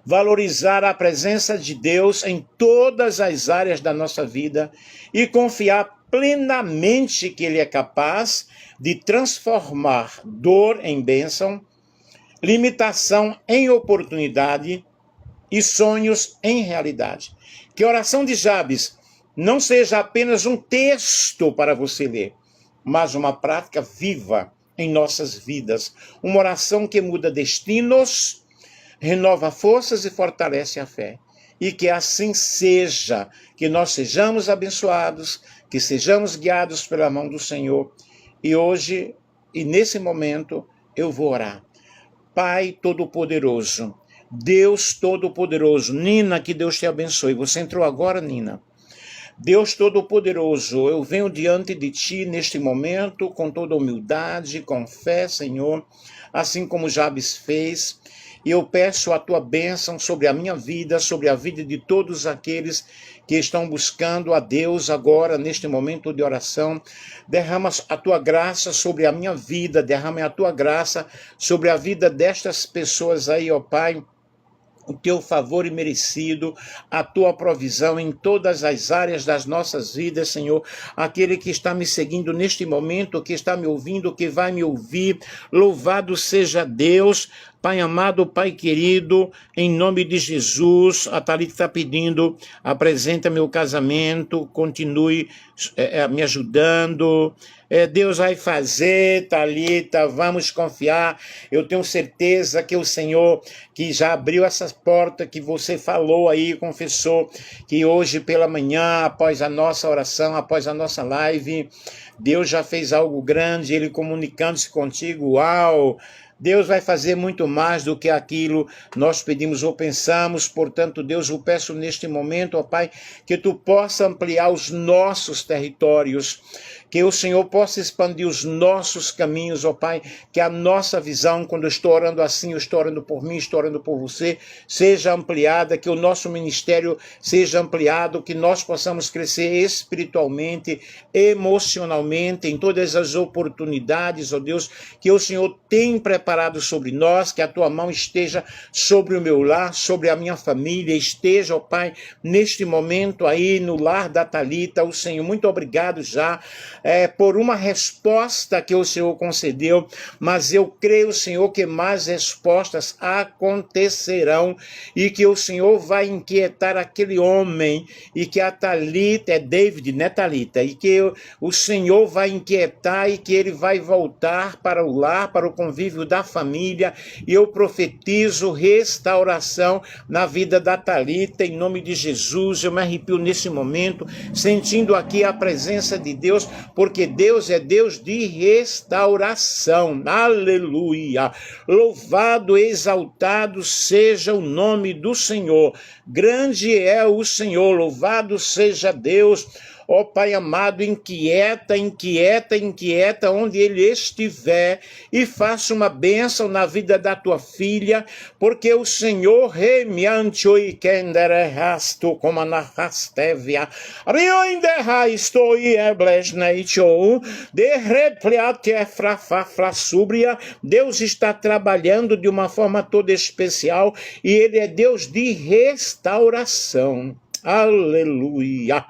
valorizar a presença de Deus em todas as áreas da nossa vida e confiar plenamente que Ele é capaz de transformar dor em bênção, limitação em oportunidade e sonhos em realidade. Que a oração de Jabes não seja apenas um texto para você ler, mas uma prática viva em nossas vidas. Uma oração que muda destinos, renova forças e fortalece a fé. E que assim seja, que nós sejamos abençoados, que sejamos guiados pela mão do Senhor. E hoje, e nesse momento, eu vou orar. Pai Todo-Poderoso, Deus Todo-Poderoso, Nina, que Deus te abençoe. Você entrou agora, Nina? Deus Todo-Poderoso, eu venho diante de Ti neste momento com toda humildade, com fé, Senhor, assim como Jabes fez, e eu peço a Tua bênção sobre a minha vida, sobre a vida de todos aqueles que estão buscando a Deus agora, neste momento de oração. Derrama a Tua graça sobre a minha vida, derrama a Tua graça sobre a vida destas pessoas aí, ó Pai, o Teu favor imerecido, a Tua provisão em todas as áreas das nossas vidas, Senhor. Aquele que está me seguindo neste momento, que está me ouvindo, que vai me ouvir, louvado seja Deus. Pai amado, Pai querido, em nome de Jesus, a Thalita está pedindo, apresenta meu casamento, continue me ajudando. Deus vai fazer, Thalita, vamos confiar. Eu tenho certeza que o Senhor, que já abriu essa porta que você falou aí, confessou, que hoje pela manhã, após a nossa oração, após a nossa live, Deus já fez algo grande, Ele comunicando-se contigo, uau! Deus vai fazer muito mais do que aquilo nós pedimos ou pensamos. Portanto, Deus, eu peço neste momento, ó Pai, que Tu possa ampliar os nossos territórios, que o Senhor possa expandir os nossos caminhos, ó Pai, que a nossa visão, quando eu estou orando assim, eu estou orando por mim, estou orando por você, seja ampliada, que o nosso ministério seja ampliado, que nós possamos crescer espiritualmente, emocionalmente, em todas as oportunidades, ó Deus, que o Senhor tem preparado sobre nós, que a tua mão esteja sobre o meu lar, sobre a minha família, esteja, ó Pai, neste momento aí no lar da Thalita, o Senhor, muito obrigado já por uma resposta que o Senhor concedeu, mas eu creio, Senhor, que mais respostas acontecerão e que o Senhor vai inquietar aquele homem e que a Thalita, é David, né, Thalita? E que o Senhor vai inquietar e que ele vai voltar para o lar, para o convívio da família, e eu profetizo restauração na vida da Thalita, em nome de Jesus. Eu me arrepio nesse momento, sentindo aqui a presença de Deus, porque Deus é Deus de restauração. Aleluia! Louvado, exaltado seja o nome do Senhor. Grande é o Senhor, louvado seja Deus. Ó Pai amado, inquieta onde ele estiver e faça uma bênção na vida da tua filha, porque o Senhor remianto e kenderastu como na rastevia rioinderra estou e eblesneitou de repliate frafafla súbria. Deus está trabalhando de uma forma toda especial e ele é Deus de restauração. Aleluia.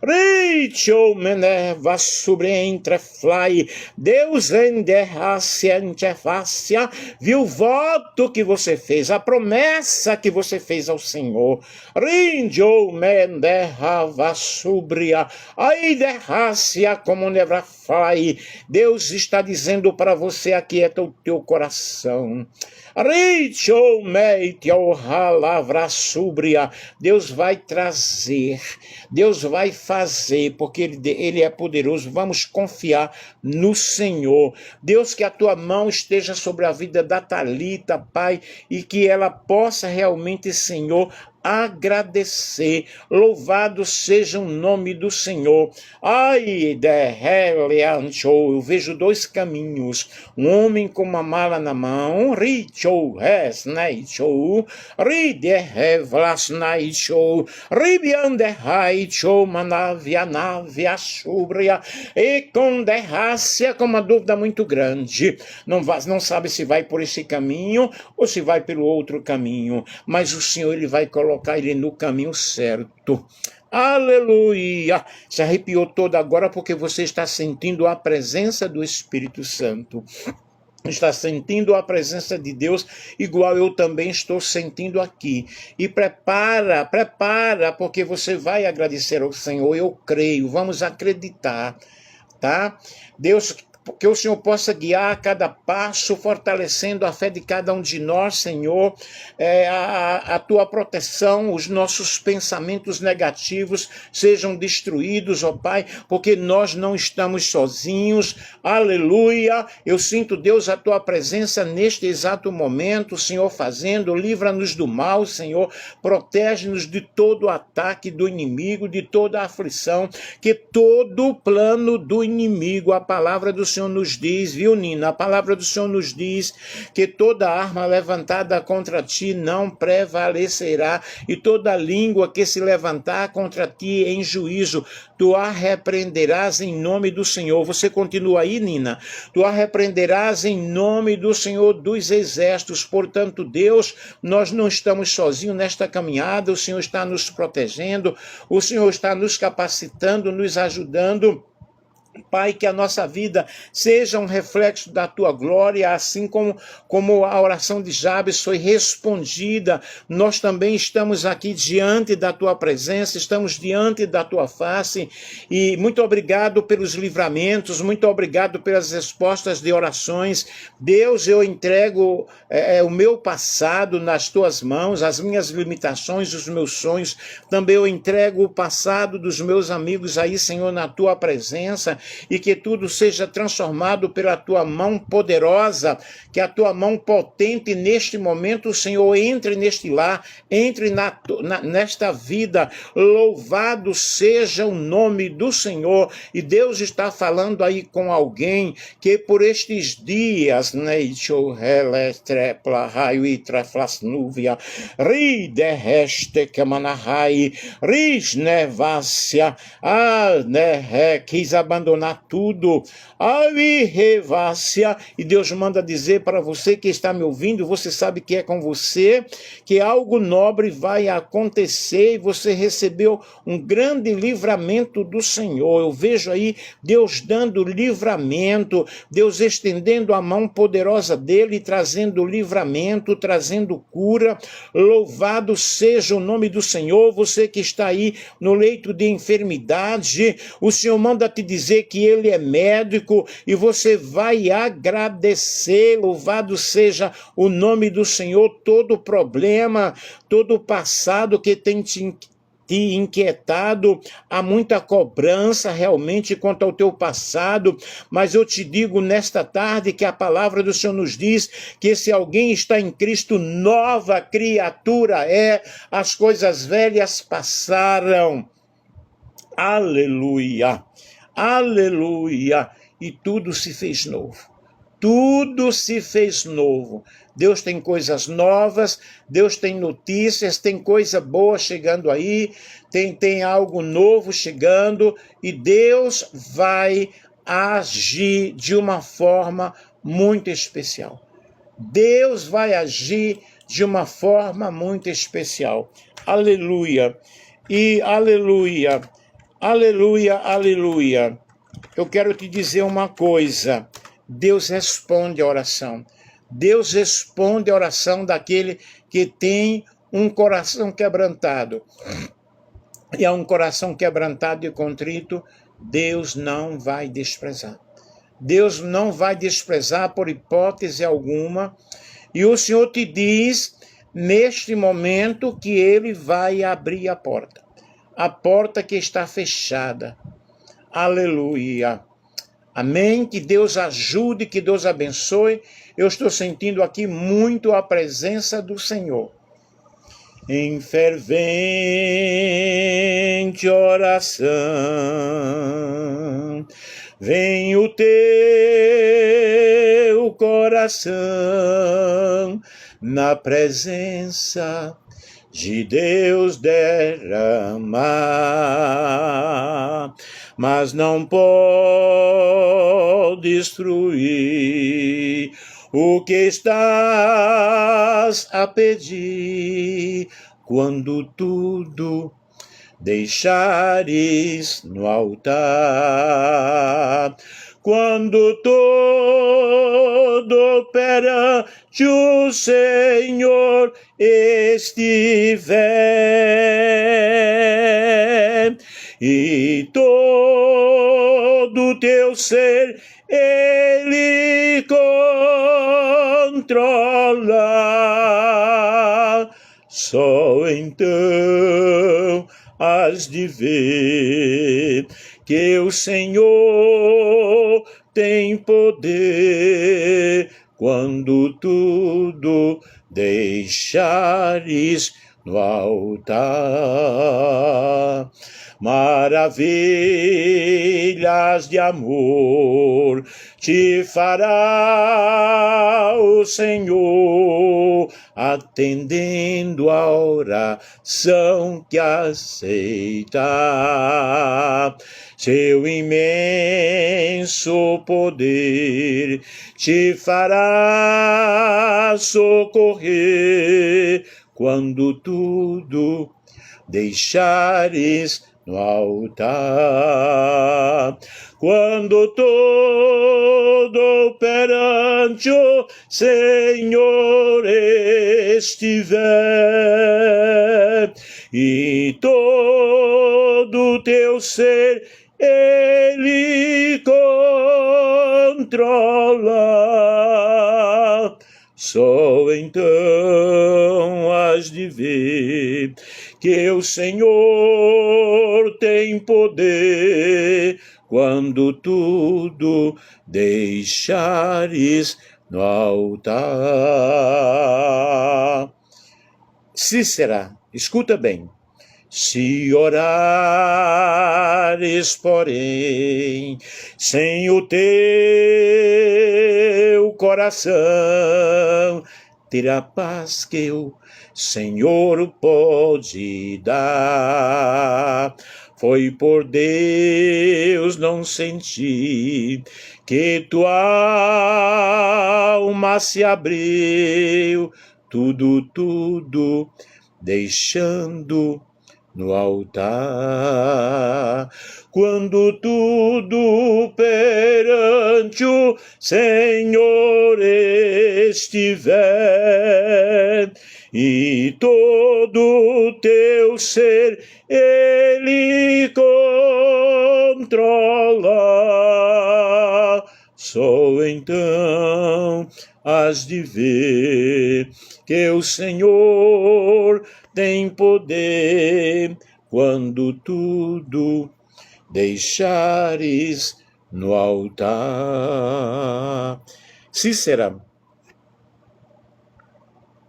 Richo meneva sobre entreflai, Deus enderrasse interfácia, viu o voto que você fez, a promessa que você fez ao Senhor. Rinjo menderrava sobria, aí derrácia como nevrafai. Deus está dizendo para você, aquieta o teu coração. Richo meitio halavra súbria. Deus vai trazer, Deus vai fazer, porque ele é poderoso. Vamos confiar no Senhor. Deus, que a tua mão esteja sobre a vida da Thalita, Pai, e que ela possa realmente, Senhor, agradecer. Louvado seja o nome do Senhor. Ai, eu vejo dois caminhos, um homem com uma mala na mão, richo resnaicho, ridehevlasnaicho, ribianderraicho, manavianavia súbria, e com derrácia, com uma dúvida muito grande, não sabe se vai por esse caminho ou se vai pelo outro caminho, mas o Senhor, ele vai colocar ele no caminho certo. Aleluia! Se arrepiou todo agora porque você está sentindo a presença do Espírito Santo. Está sentindo a presença de Deus, igual eu também estou sentindo aqui. E prepara, porque você vai agradecer ao Senhor. Eu creio, vamos acreditar, tá? Deus, que o Senhor possa guiar cada passo, fortalecendo a fé de cada um de nós, Senhor, a tua proteção, os nossos pensamentos negativos sejam destruídos, ó Pai, porque nós não estamos sozinhos, aleluia. Eu sinto, Deus, a tua presença neste exato momento, Senhor, fazendo, livra-nos do mal, Senhor, protege-nos de todo o ataque do inimigo, de toda a aflição, que todo o plano do inimigo, a palavra do Senhor nos diz, viu, Nina? A palavra do Senhor nos diz que toda arma levantada contra ti não prevalecerá, e toda língua que se levantar contra ti em juízo, tu a repreenderás em nome do Senhor. Você continua aí, Nina? Tu a repreenderás em nome do Senhor dos Exércitos. Portanto, Deus, nós não estamos sozinhos nesta caminhada, o Senhor está nos protegendo, o Senhor está nos capacitando, nos ajudando. Pai, que a nossa vida seja um reflexo da tua glória, assim como a oração de Jabes foi respondida, nós também estamos aqui diante da tua presença, estamos diante da tua face, e muito obrigado pelos livramentos, muito obrigado pelas respostas de orações. Deus, eu entrego o meu passado nas tuas mãos, as minhas limitações, os meus sonhos, também eu entrego o passado dos meus amigos aí, Senhor, na tua presença, e que tudo seja transformado pela tua mão poderosa, que a tua mão potente neste momento, Senhor, entre neste lar, entre nesta vida. Louvado seja o nome do Senhor. E Deus está falando aí com alguém que por estes dias, quis abandonar tudo, e Deus manda dizer para você que está me ouvindo, você sabe que é com você, que algo nobre vai acontecer, e você recebeu um grande livramento do Senhor. Eu vejo aí Deus dando livramento, Deus estendendo a mão poderosa dele, trazendo livramento, trazendo cura. Louvado seja o nome do Senhor. Você que está aí no leito de enfermidade, o Senhor manda te dizer que ele é médico e você vai agradecer. Louvado seja o nome do Senhor. Todo problema, todo passado que tem te inquietado, há muita cobrança realmente quanto ao teu passado, mas eu te digo nesta tarde que a palavra do Senhor nos diz que se alguém está em Cristo, nova criatura é, as coisas velhas passaram. Aleluia, aleluia, e tudo se fez novo. Tudo se fez novo. Deus tem coisas novas, Deus tem notícias, tem coisa boa chegando aí, tem algo novo chegando, e Deus vai agir de uma forma muito especial. Deus vai agir de uma forma muito especial. Aleluia. E aleluia, aleluia, aleluia. Eu quero te dizer uma coisa. Deus responde a oração. Deus responde a oração daquele que tem um coração quebrantado. E a um coração quebrantado e contrito, Deus não vai desprezar. Deus não vai desprezar por hipótese alguma. E o Senhor te diz, neste momento, que Ele vai abrir a porta que está fechada. Aleluia. Amém? Que Deus ajude, que Deus abençoe. Eu estou sentindo aqui muito a presença do Senhor. Em fervente oração, vem o teu coração na presença de Deus derramar, mas não pode destruir o que estás a pedir quando tudo deixares no altar. Quando todo perante o Senhor estiver, e todo teu ser Ele controla, só então has de ver que o Senhor tem poder quando tudo deixares no altar. Maravilhas de amor te fará o Senhor, atendendo a oração que aceita. Seu imenso poder te fará socorrer quando tudo deixares no altar. Quando todo perante o Senhor estiver, e todo teu ser Ele controla, só então has de ver que o Senhor tem poder quando tudo deixares no altar. Cícera, escuta bem. Se orares, porém, sem o teu coração, terá paz que o Senhor pode dar. Foi por Deus não sentir que tua alma se abriu, tudo deixando no altar. Quando tudo perante o Senhor estiver, e todo teu ser Ele controla, só então has de ver que o Senhor tem poder quando tudo deixares no altar. Cícera,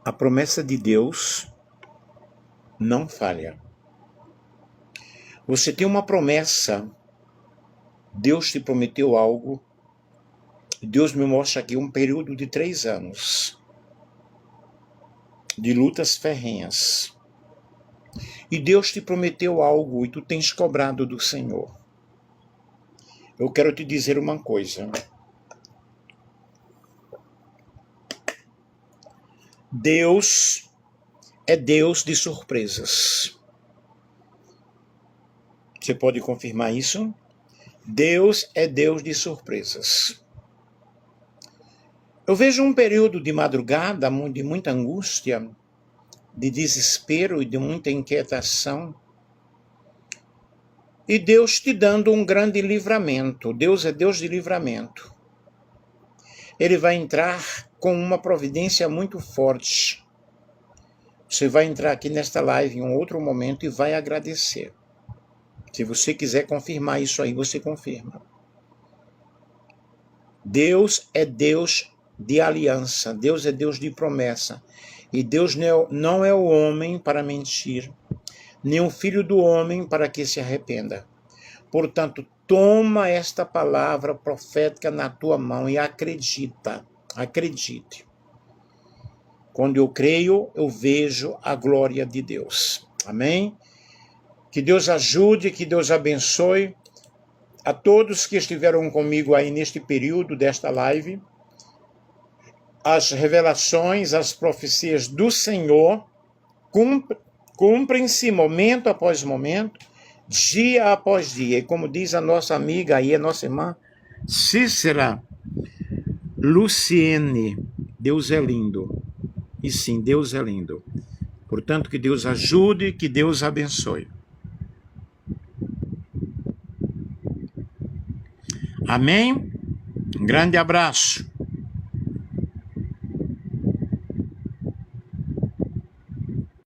a promessa de Deus não falha. Você tem uma promessa, Deus te prometeu algo, Deus me mostra aqui um período de 3 anos de lutas ferrenhas. E Deus te prometeu algo e tu tens cobrado do Senhor. Eu quero te dizer uma coisa. Deus é Deus de surpresas. Você pode confirmar isso? Deus é Deus de surpresas. Eu vejo um período de madrugada, de muita angústia, de desespero e de muita inquietação. E Deus te dando um grande livramento. Deus é Deus de livramento. Ele vai entrar com uma providência muito forte. Você vai entrar aqui nesta live em um outro momento e vai agradecer. Se você quiser confirmar isso aí, você confirma. Deus é Deus de aliança, Deus é Deus de promessa. E Deus não é o homem para mentir, nem o filho do homem para que se arrependa. Portanto, toma esta palavra profética na tua mão e acredita, acredite. Quando eu creio, eu vejo a glória de Deus. Amém? Que Deus ajude, que Deus abençoe a todos que estiveram comigo aí neste período desta live. As revelações, as profecias do Senhor cumprem-se momento após momento, dia após dia. E como diz a nossa amiga aí, a nossa irmã Cícera Luciene, Deus é lindo. E sim, Deus é lindo. Portanto, que Deus ajude, que Deus abençoe. Amém? Um grande abraço.